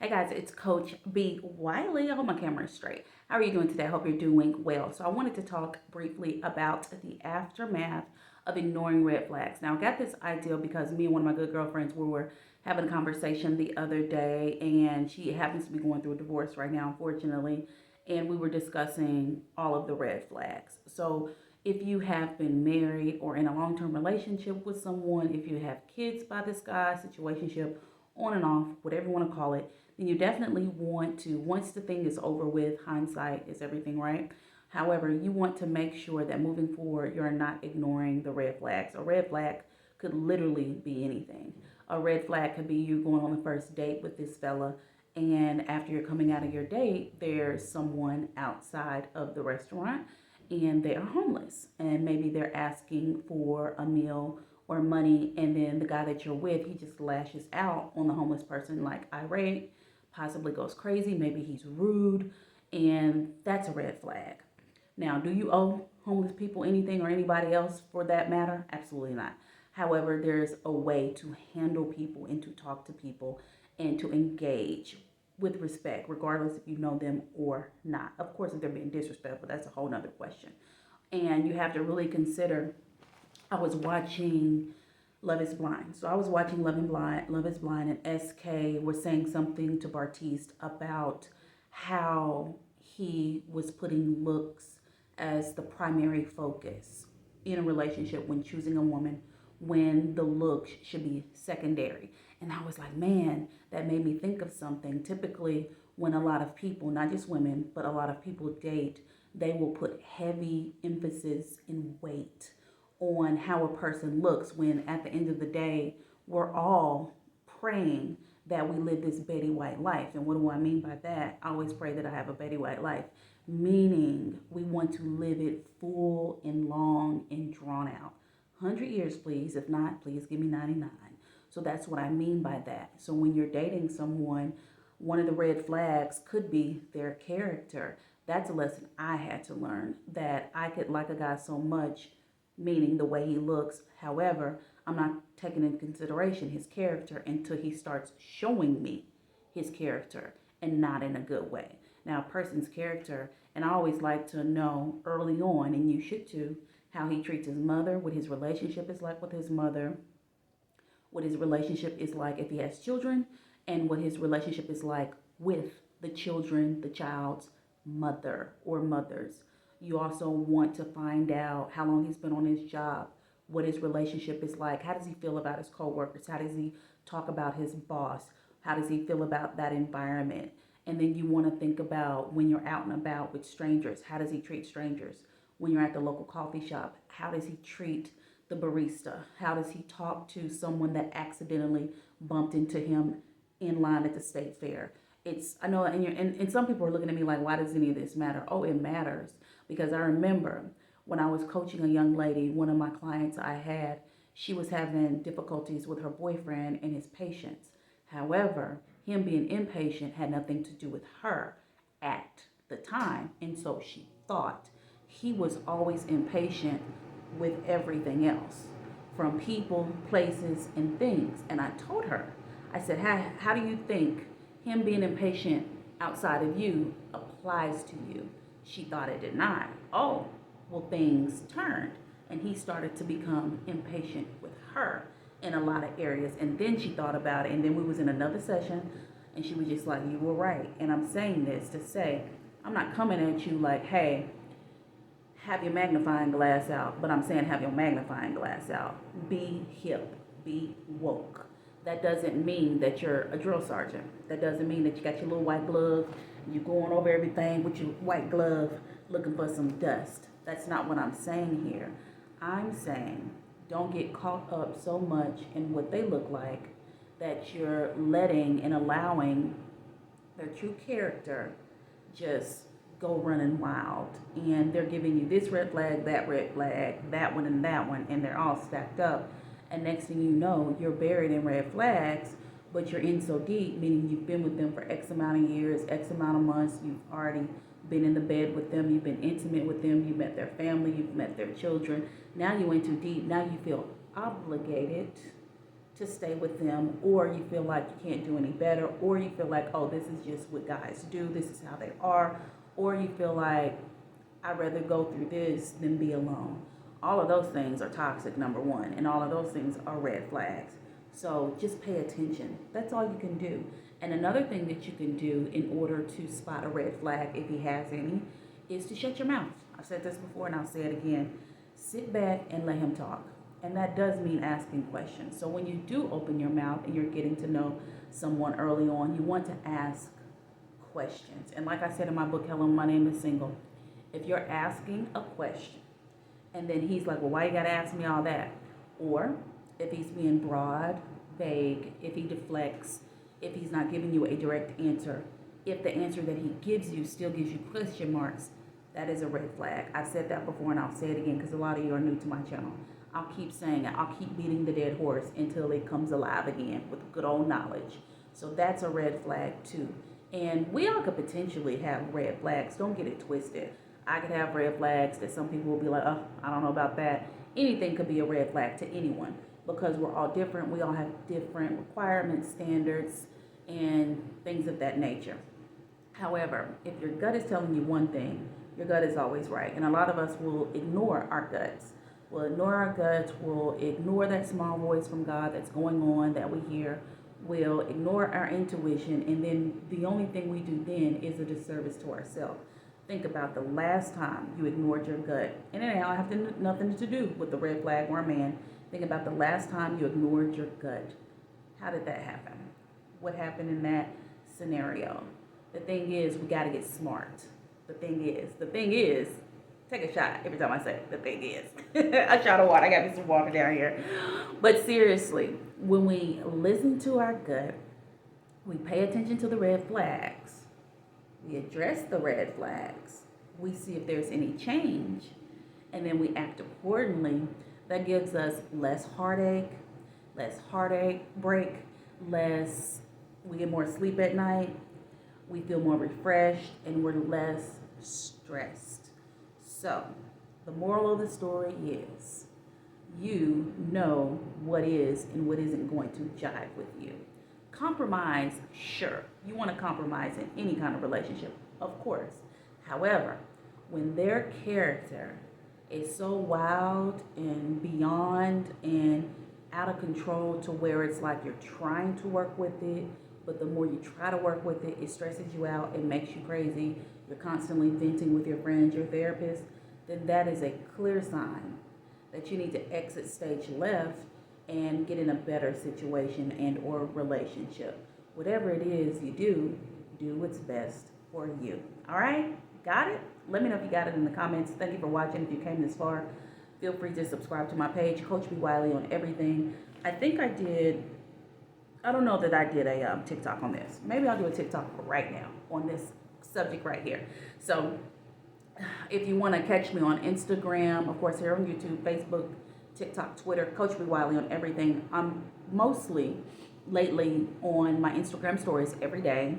Hey guys, it's Coach B. Wiley. I hope my camera is straight. How are you doing today? I hope you're doing well. So I wanted to talk briefly about the aftermath of ignoring red flags. Now I got this idea because me and one of my good girlfriends were having a conversation the other day, and she happens to be going through a divorce right now, unfortunately, and we were discussing all of the red flags. So if you have been married or in a long-term relationship with someone, if you have kids by this guy, situationship, on and off, whatever you want to call it, then you definitely want to, once the thing is over with, hindsight is everything, right? However, you want to make sure that moving forward, you're not ignoring the red flags. A red flag could literally be anything. A red flag could be you going on the first date with this fella, and after you're coming out of your date, there's someone outside of the restaurant and they are homeless, and maybe they're asking for a meal or money, and then the guy that you're with, he just lashes out on the homeless person, like irate, possibly goes crazy, maybe he's rude, and that's a red flag. Now, do you owe homeless people anything, or anybody else for that matter? Absolutely not. However, there's a way to handle people and to talk to people and to engage with respect, regardless if you know them or not. Of course, if they're being disrespectful, that's a whole nother question. And you have to really consider. I was watching Love is Blind. So I was watching Love is Blind, and SK was saying something to Bartiste about how he was putting looks as the primary focus in a relationship when choosing a woman, when the looks should be secondary. And I was like, man, that made me think of something. Typically, when a lot of people, not just women, but a lot of people date, they will put heavy emphasis and weight on how a person looks, when at the end of the day, we're all praying that we live this Betty White life. And what do I mean by that? I always pray that I have a Betty White life, meaning we want to live it full and long and drawn out. 100 years, please. If not, please give me 99. So that's what I mean by that. So when you're dating someone, one of the red flags could be their character. That's a lesson I had to learn, that I could like a guy so much, meaning the way he looks. However, I'm not taking into consideration his character until he starts showing me his character, and not in a good way. Now, a person's character, and I always like to know early on, and you should too, how he treats his mother, what his relationship is like with his mother, what his relationship is like if he has children, and what his relationship is like with the children, the child's mother or mothers. You also want to find out how long he's been on his job, what his relationship is like, how does he feel about his coworkers, how does he talk about his boss, how does he feel about that environment. And then you want to think about when you're out and about with strangers, how does he treat strangers? When you're at the local coffee shop, how does he treat the barista? How does he talk to someone that accidentally bumped into him in line at the state fair? I know, and some people are looking at me like, why does any of this matter? Oh, it matters, because I remember when I was coaching a young lady, one of my clients I had, she was having difficulties with her boyfriend and his patience. However, him being impatient had nothing to do with her at the time, and so she thought he was always impatient with everything else, from people, places, and things. And I told her, I said, how do you think him being impatient outside of you applies to you? She thought it did not. Oh, well, things turned, and he started to become impatient with her in a lot of areas. And then she thought about it, and then we was in another session, and she was just like, you were right. And I'm saying this to say, I'm not coming at you like, hey, have your magnifying glass out, but I'm saying have your magnifying glass out. Be hip, be woke. That doesn't mean that you're a drill sergeant. That doesn't mean that you got your little white glove, you're going over everything with your white glove looking for some dust. That's not what I'm saying here. I'm saying don't get caught up so much in what they look like that you're letting and allowing their true character just go running wild. And they're giving you this red flag, that one, and they're all stacked up. And next thing you know, you're buried in red flags, but you're in so deep, meaning you've been with them for X amount of years, X amount of months, you've already been in the bed with them, you've been intimate with them, you've met their family, you've met their children. Now you went too deep. Now you feel obligated to stay with them, or you feel like you can't do any better, or you feel like, oh, this is just what guys do, this is how they are, or you feel like I'd rather go through this than be alone. All of those things are toxic, number one, and all of those things are red flags. So just pay attention. That's all you can do. And another thing that you can do in order to spot a red flag, if he has any, is to shut your mouth. I've said this before and I'll say it again. Sit back and let him talk. And that does mean asking questions. So when you do open your mouth and you're getting to know someone early on, you want to ask questions. And like I said in my book, Hello, My Name is Single, if you're asking a question and then he's like, well, why you gotta ask me all that? Or if he's being broad, vague, if he deflects, if he's not giving you a direct answer, if the answer that he gives you still gives you question marks, that is a red flag. I've said that before and I'll say it again because a lot of you are new to my channel. I'll keep saying it. I'll keep beating the dead horse until it comes alive again with good old knowledge. So that's a red flag too. And we all could potentially have red flags. Don't get it twisted. I could have red flags that some people will be like, oh, I don't know about that. Anything could be a red flag to anyone because we're all different. We all have different requirements, standards, and things of that nature. However, if your gut is telling you one thing, your gut is always right. And a lot of us will ignore our guts. We'll ignore our guts. We'll ignore that small voice from God that's going on that we hear. We'll ignore our intuition. And then the only thing we do then is a disservice to ourselves. Think about the last time you ignored your gut. And it don't have nothing to do with the red flag or a man. Think about the last time you ignored your gut. How did that happen? What happened in that scenario? The thing is, we got to get smart. The thing is, take a shot every time I say it. The thing is, a shot of water. I got me some water down here. But seriously, when we listen to our gut, we pay attention to the red flags. We address the red flags. We see if there's any change, and then we act accordingly. That gives us less heartache break, we get more sleep at night, we feel more refreshed, and we're less stressed. So, the moral of the story is, you know what is and what isn't going to jive with you. Compromise, sure. You want to compromise in any kind of relationship, of course. However, when their character is so wild and beyond and out of control to where it's like you're trying to work with it, but the more you try to work with it, it stresses you out, it makes you crazy, you're constantly venting with your friends, your therapist, then that is a clear sign that you need to exit stage left and get in a better situation and or relationship. Whatever it is you do what's best for you. All right? Got it? Let me know if you got it in the comments. Thank you for watching. If you came this far, feel free to subscribe to my page, Coach B. Wiley on everything. I don't know that I did a TikTok on this. Maybe I'll do a TikTok right now on this subject right here. So if you want to catch me on Instagram, of course, here on YouTube, Facebook, TikTok, Twitter, Coach B. Wiley on everything. I'm mostly lately on my Instagram stories every day.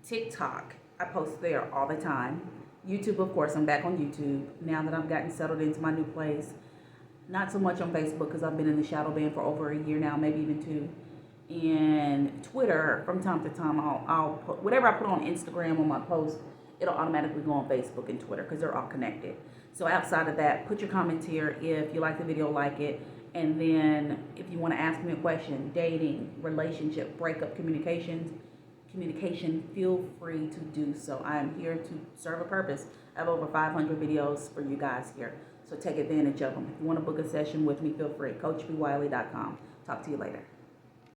TikTok, I post there all the time. YouTube, of course, I'm back on YouTube now that I've gotten settled into my new place. Not so much on Facebook because I've been in the shadow ban for over a year now, maybe even 2. And Twitter, from time to time, I'll put whatever I put on Instagram on my post, it'll automatically go on Facebook and Twitter because they're all connected. So outside of that, put your comments here if you like the video, like it. And then if you want to ask me a question, dating, relationship, breakup, communication, feel free to do so. I am here to serve a purpose. I have over 500 videos for you guys here. So take advantage of them. If you want to book a session with me, feel free. CoachBWiley.com. Talk to you later.